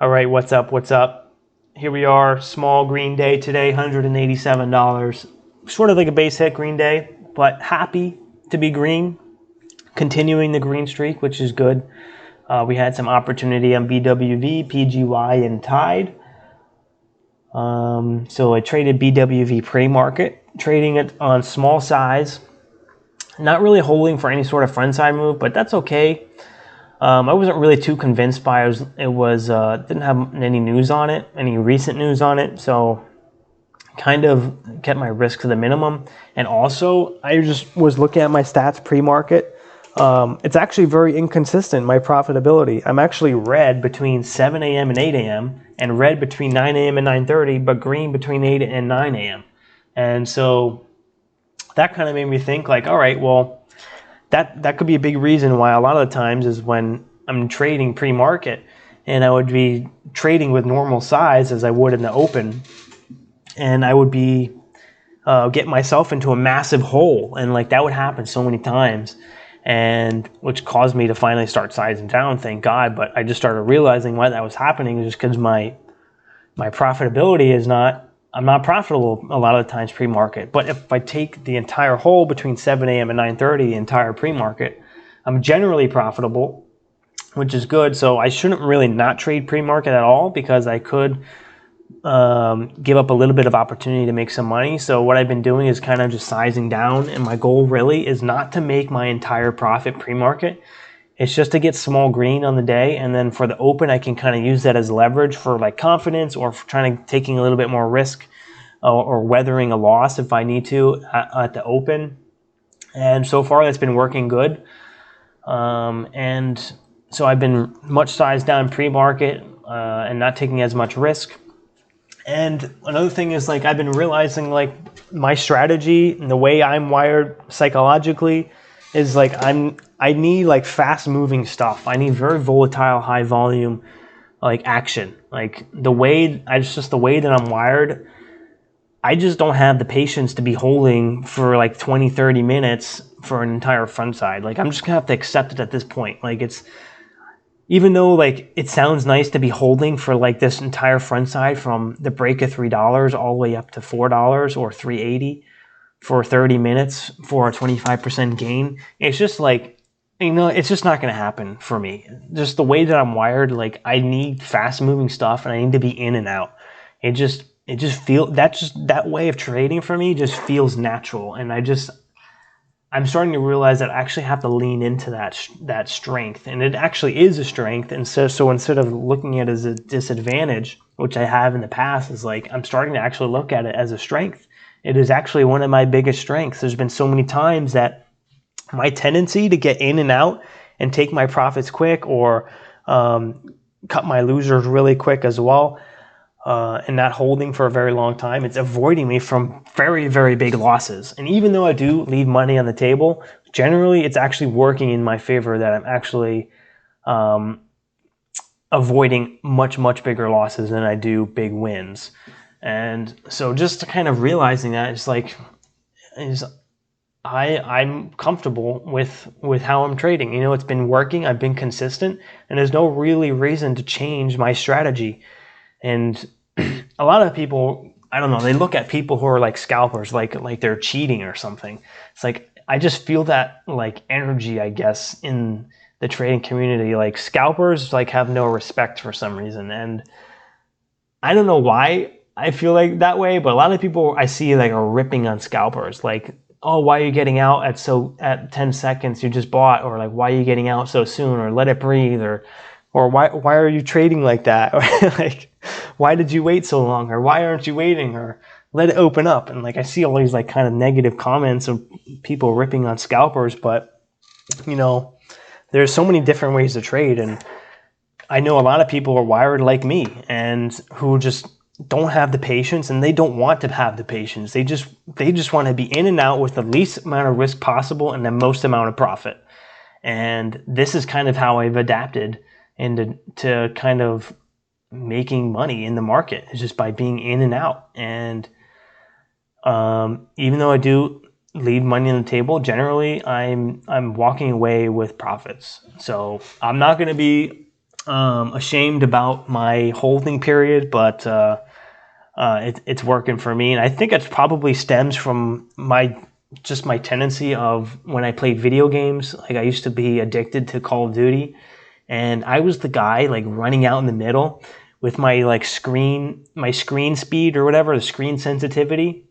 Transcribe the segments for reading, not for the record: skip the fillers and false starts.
All right, what's up? What's up? Here we are, small green day today, $187. Sort of like a base hit green day, but happy to be green, continuing the green streak, which is good. We had some opportunity on BWV, PGY, and Tide. So I traded BWV pre-market, trading it on small size, not really holding for any sort of front side move, but that's okay. I wasn't really too convinced by it. Didn't have any news on it, any recent news on it, so kind of kept my risk to the minimum. And also, I just was looking at my stats pre-market. It's actually very inconsistent, my profitability. I'm actually red between 7 a.m. and 8 a.m. and red between 9 a.m. and 9:30, but green between 8 and 9 a.m. And so that kind of made me think like, all right, well, that could be a big reason why a lot of the times is when I'm trading pre-market and I would be trading with normal size as I would in the open, and I would be get myself into a massive hole, and like that would happen so many times, and which caused me to finally start sizing down, thank God. But I just started realizing why that was happening, just because my profitability is not, I'm not profitable a lot of the times pre-market. But if I take the entire hole between 7 a.m. and 9:30, the entire pre-market, I'm generally profitable, which is good. So I shouldn't really not trade pre-market at all, because I could give up a little bit of opportunity to make some money. So what I've been doing is kind of just sizing down, and my goal really is not to make my entire profit pre-market. It's just to get small green on the day, and then for the open, I can kind of use that as leverage for like confidence, or for taking a little bit more risk, or weathering a loss if I need to at the open. And so far, that's been working good. And so I've been much sized down pre-market and not taking as much risk. And another thing is, like, I've been realizing like my strategy and the way I'm wired psychologically is like I need like fast moving stuff. I need very volatile, high volume, like action. Like the way that I'm wired, I just don't have the patience to be holding for like 20, 30 minutes for an entire front side. Like I'm just gonna have to accept it at this point. Like it's, even though like it sounds nice to be holding for like this entire front side from the break of $3 all the way up to $4 or $3.80 for 30 minutes for a 25% gain, it's just like, it's just not going to happen for me. Just the way that I'm wired, like I need fast moving stuff and I need to be in and out. It just feels, that way of trading for me just feels natural. And I'm starting to realize that I actually have to lean into that strength, and it actually is a strength. And so instead of looking at it as a disadvantage, which I have in the past, is like I'm starting to actually look at it as a strength. It is actually one of my biggest strengths. There's been so many times that my tendency to get in and out and take my profits quick, or cut my losers really quick as well, and not holding for a very long time, it's avoiding me from very, very big losses. And even though I do leave money on the table, generally it's actually working in my favor, that I'm actually avoiding much, much bigger losses than I do big wins. And so just kind of realizing that, it's like, I'm comfortable with how I'm trading. It's been working, I've been consistent, and there's no really reason to change my strategy. And a lot of people, I don't know, they look at people who are like scalpers, like they're cheating or something. It's like, I just feel that like energy, I guess, in the trading community. Like scalpers like have no respect for some reason. And I don't know why I feel like that way, but a lot of people I see like are ripping on scalpers. Like, oh, why are you getting out at 10 seconds you just bought? Or like, why are you getting out so soon? Or let it breathe. Or why are you trading like that? Or like, why did you wait so long? Or why aren't you waiting? Or let it open up. And like, I see all these like kind of negative comments of people ripping on scalpers, but there's so many different ways to trade. And I know a lot of people are wired like me, and who just don't have the patience, and they don't want to have the patience. They just want to be in and out with the least amount of risk possible and the most amount of profit. And this is kind of how I've adapted into kind of making money in the market, is just by being in and out. And even though I do leave money on the table, generally I'm walking away with profits. So I'm not going to be ashamed about my holding period, but it's working for me. And I think it probably stems from my tendency of when I played video games. Like, I used to be addicted to Call of Duty, and I was the guy like running out in the middle with my screen speed or whatever, the screen sensitivity,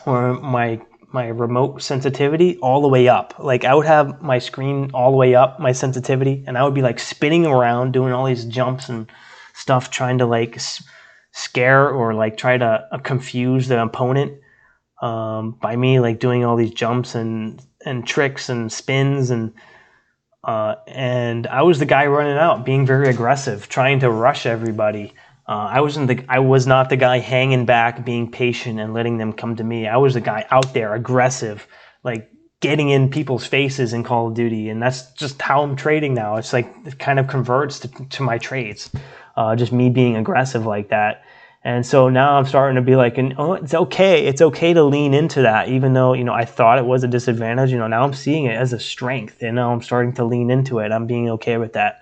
or my remote sensitivity all the way up. Like, I would have my screen all the way up, my sensitivity, and I would be like spinning around doing all these jumps and stuff, trying to like scare or like try to confuse the opponent by me like doing all these jumps and tricks and spins, and I was the guy running out, being very aggressive, trying to rush everybody. I was not the guy hanging back, being patient and letting them come to me. I was the guy out there, aggressive, like getting in people's faces in Call of Duty, and that's just how I'm trading now. It's like it kind of converts to my trades, just me being aggressive like that. And so now I'm starting to be like, it's okay. It's okay to lean into that, even though, I thought it was a disadvantage. Now I'm seeing it as a strength, and now I'm starting to lean into it. I'm being okay with that.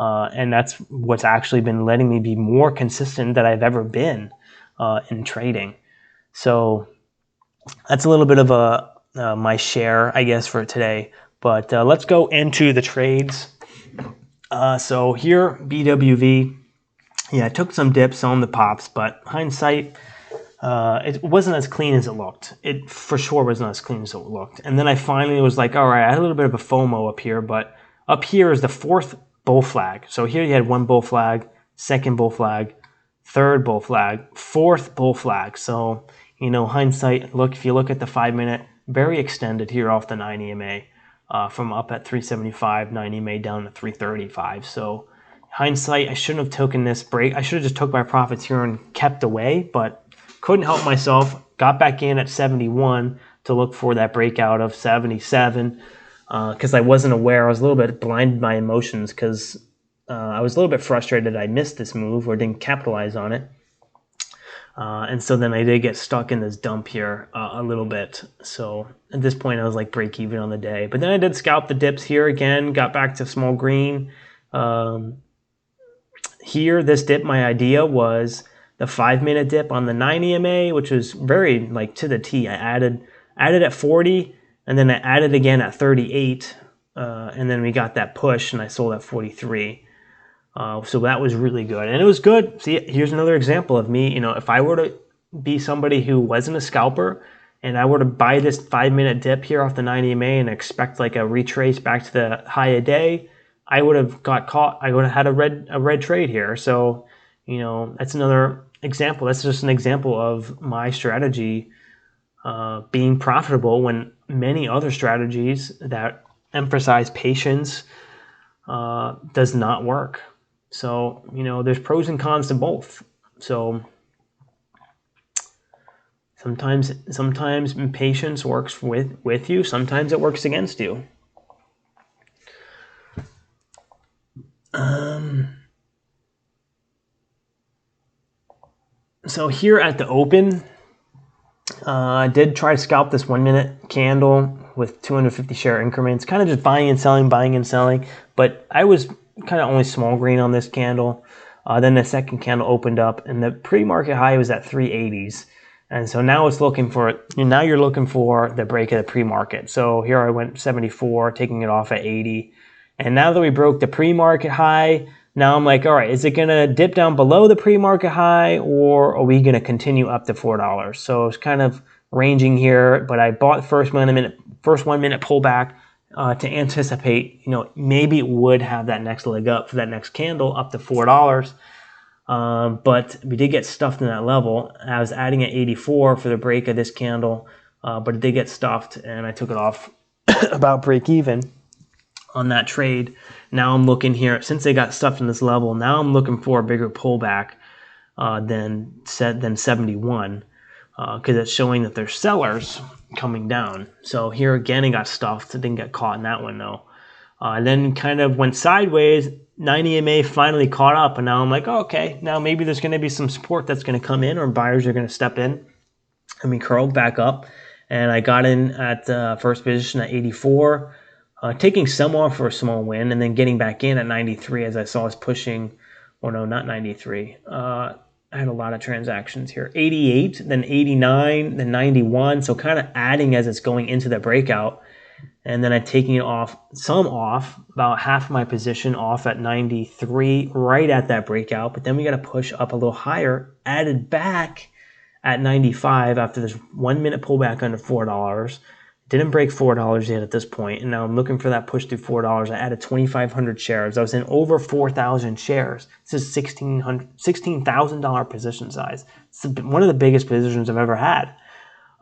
And that's what's actually been letting me be more consistent than I've ever been in trading. So that's a little bit of my share, I guess, for today. But let's go into the trades. So here, BWV. Yeah, I took some dips on the pops, but hindsight, it wasn't as clean as it looked. It for sure was not as clean as it looked. And then I finally was like, all right, I had a little bit of a FOMO up here, but up here is the fourth bull flag. So here you had one bull flag, second bull flag, third bull flag, fourth bull flag. So, hindsight, if you look at the 5 minute, very extended here off the 9 EMA, from up at 375, 9 EMA down to 335. So hindsight, I shouldn't have taken this break. I should have just took my profits here and kept away, but couldn't help myself. Got back in at 71 to look for that breakout of 77. Because I wasn't aware. I was a little bit blinded by emotions because I was a little bit frustrated I missed this move or didn't capitalize on it. And so then I did get stuck in this dump here a little bit. So at this point I was like break even on the day. But then I did scalp the dips here again, got back to small green. Here, this dip, my idea was the 5 minute dip on the 9 EMA, which was very like to the T. I added at 40. And then I added again at 38, and then we got that push, and I sold at 43. So that was really good, and it was good. See, here's another example of me. If I were to be somebody who wasn't a scalper, and I were to buy this 5 minute dip here off the 9 EMA and expect like a retrace back to the high a day, I would have got caught. I would have had a red trade here. So, that's another example. That's just an example of my strategy being profitable when many other strategies that emphasize patience does not work. So, there's pros and cons to both. So sometimes patience works with you. Sometimes it works against you. So here at the open, I did try to scalp this 1 minute candle with 250 share increments, kind of just buying and selling, but I was kind of only small green on this candle. Then the second candle opened up, and the pre-market high was at 380s, and so now it's looking for, now you're looking for the break of the pre-market. So here I went 74, taking it off at 80, and now that we broke the pre-market high, now I'm like, all right, is it going to dip down below the pre-market high, or are we going to continue up to $4? So it's kind of ranging here, but I bought first 1 minute pullback to anticipate, maybe it would have that next leg up for that next candle up to $4. But we did get stuffed in that level. I was adding at 84 for the break of this candle, but it did get stuffed, and I took it off about break even on that trade. Now I'm looking here, since they got stuffed in this level, now I'm looking for a bigger pullback than 71, because it's showing that there's sellers coming down. So here again it got stuffed. It didn't get caught in that one though. And then kind of went sideways. 9 EMA finally caught up, and now I'm like, oh, okay, now maybe there's going to be some support that's going to come in, or buyers are going to step in. And we curled back up, and I got in at first position at 84. taking some off for a small win, and then getting back in at 93 as I saw us pushing, or no, not 93. I had a lot of transactions here. 88, then 89, then 91. So kind of adding as it's going into the breakout. And then I'm taking it off, some off, about half my position off at 93, right at that breakout. But then we got to push up a little higher, added back at 95 after this 1 minute pullback under $4. Didn't break $4 yet at this point, and now I'm looking for that push through $4. I added 2,500 shares. I was in over 4,000 shares. This is $16,000 position size. It's one of the biggest positions I've ever had.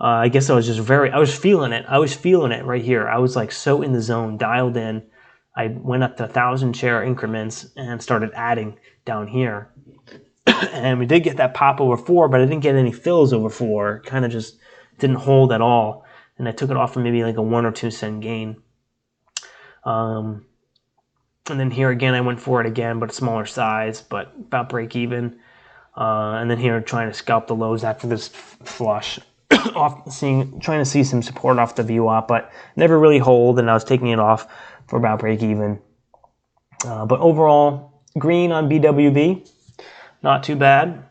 I guess I was just I was feeling it. I was feeling it right here. I was like so in the zone, dialed in. I went up to 1,000 share increments and started adding down here. And we did get that pop over 4, but I didn't get any fills over 4. Kind of just didn't hold at all. And I took it off for maybe like a 1 or 2 cent gain. And then here again, I went for it again, but a smaller size, but about break even. And then here, trying to scalp the lows after this flush. Trying to see some support off the VWAP, but never really hold, and I was taking it off for about break even. But overall, green on BWV, not too bad.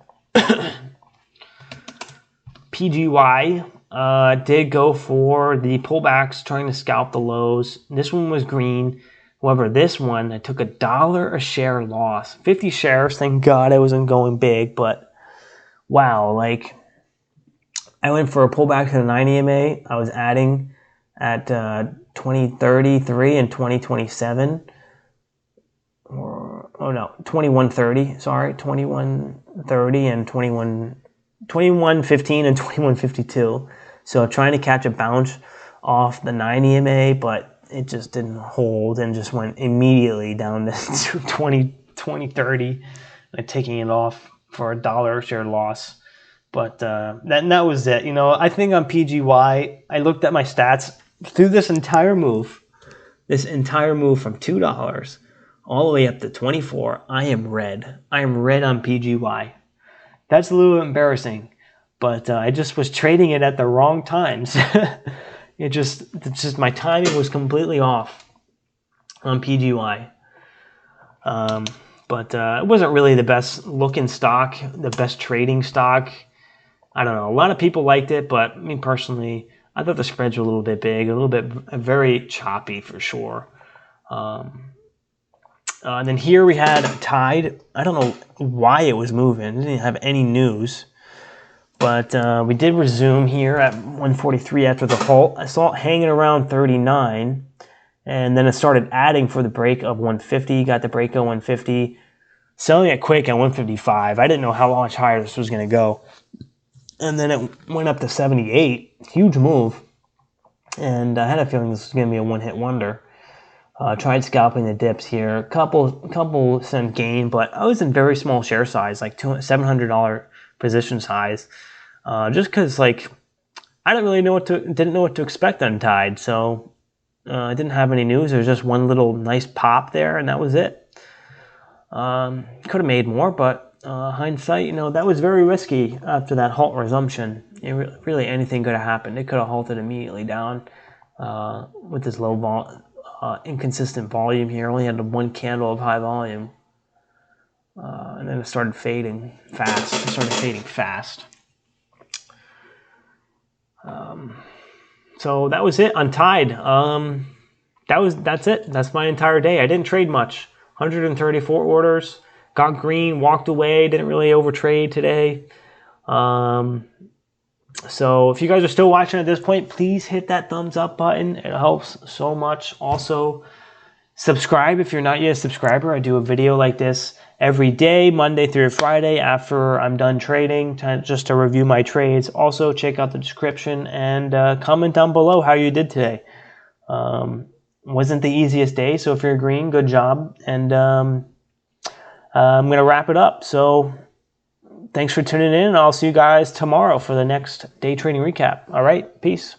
PGY did go for the pullbacks, trying to scalp the lows. This one was green. However, this one, I took $1 a share loss. 50 shares, thank God I wasn't going big, but wow, like, I went for a pullback to the 90 EMA. I was adding at 2033 and 2027. Or, oh no, 2130. Sorry, 2130 and 2115 and 2152. So trying to catch a bounce off the 90 EMA, but it just didn't hold and just went immediately down to 2030 and taking it off for $1 share loss. But that was it. You know, I think on PGY, I looked at my stats through this entire move from $2 all the way up to 24. I am red. I am red on PGY. That's a little embarrassing, but I just was trading it at the wrong times. It's just my timing was completely off on PGY. But it wasn't really the best looking stock, the best trading stock. I don't know. A lot of people liked it, but me personally, I thought the spreads were a little bit big, a little bit very choppy for sure. And then here we had Tide. I don't know why it was moving. It didn't have any news. But we did resume here at 143 after the halt. I saw it hanging around 39. And then it started adding for the break of 150. Got the break of 150. Selling it quick at 155. I didn't know how much higher this was going to go. And then it went up to 78. Huge move. And I had a feeling this was going to be a one-hit wonder. Tried scalping the dips here. Couple cent gain, but I was in very small share size, like $700 position size. Just because, like, I didn't know what to expect on Tide. So I didn't have any news. There was just one little nice pop there, and that was it. Could have made more, but hindsight, you know, that was very risky after that halt resumption. Really anything could have happened. It could have halted immediately down with this low inconsistent volume here. Only had one candle of high volume. And then it started fading fast. So that was it on Tide. That's it. That's my entire day. I didn't trade much. 134 orders. Got green, walked away, didn't really overtrade today. So if you guys are still watching at this point, please hit that thumbs up button. It helps so much. Also, subscribe if you're not yet a subscriber. I do a video like this every day, Monday through Friday after I'm done trading, just to review my trades. Also, check out the description and comment down below how you did today. Wasn't the easiest day, so if you're green, good job. And I'm going to wrap it up. So thanks for tuning in, and I'll see you guys tomorrow for the next day trading recap. All right, peace.